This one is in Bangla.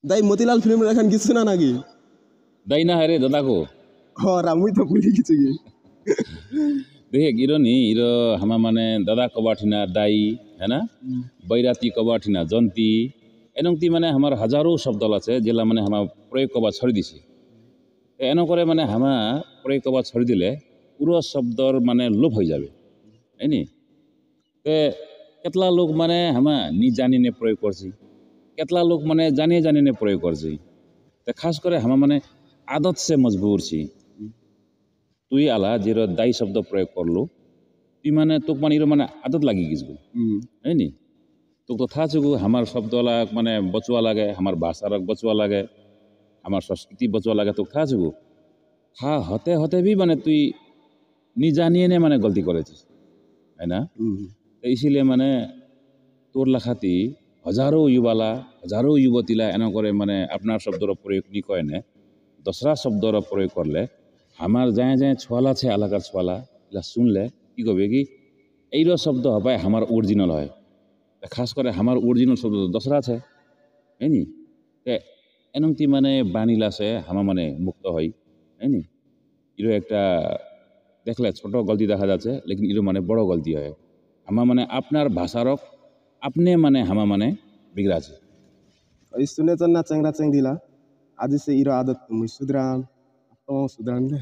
দাই মতিলাল ফিল্ম এখন কিছু না নাকি দাই না রে দাদা को রামুই তো ভুলি কিছু কি देख इरो नि इरो हामा माने दादा कबाठिना दाई हैन बैराती कबाठिना जन्ती एनंगती माने हमार हजारों शब्द আছে যেলা মানে হামা প্রয়োগ কবা ছড়ি দিছি এনো করে মানে হামা প্রয়োগ কবা ছড়ি দিলে পুরো শব্দর মানে লোপ হয়ে যাবে हैनी তে কেতলা লোক মানে হামা নি জানিনে প্রয়োগ করছি কেতলা লোক মানে জানিয়ে জানিনে প্রয়োগ করছি তে খাস করে হামা মানে आदत से मजबूर छी তুই আলা যের দায়ী শব্দ প্রয়োগ করলো তুই মানে তোক মানে ইরো মানে আদত লাগি গিয়েছিল হয়নি তোক তো থাকু আমার শব্দ মানে বচুয়া লাগে আমার ভাষার বচুয়া লাগে আমার সংস্কৃতি বচুয়া লাগে তোক থাকু হতে হতে भी মানে তুই নিজানিয়ে নে মানে গলতি করেছিস है ना तो इसीलिए মানে তোর লেখাতি হাজারো युवतीला এনে করে মানে আপনার শব্দর প্রয়োগ নি কয় না দসরা শব্দর প্রয়োগ করলে আমার যায় যায় ছোয়ালা আছে এলাকার ছোয়ালা এলা শুনলে কি কবে কি এইর শব্দ হবে আমার অরিজিনাল হয় খাস করে আমার অরিজিনাল শব্দ দসরা আছে হয়নি এনংতি মানে বানিল আছে হামা মানে মুক্ত হয় হয়নি ইরো একটা দেখলে ছোট গলতি দেখা যাচ্ছে লেকিন ইরো মানে বড় গলতি হয় হামা মানে আপনার ভাষারক আপনি মানে হামা মানে বিগড়াছে सुने चन्ना चंगरा चंग दिला आज से इरो आदत मुई सुधराम तो सुधराम दे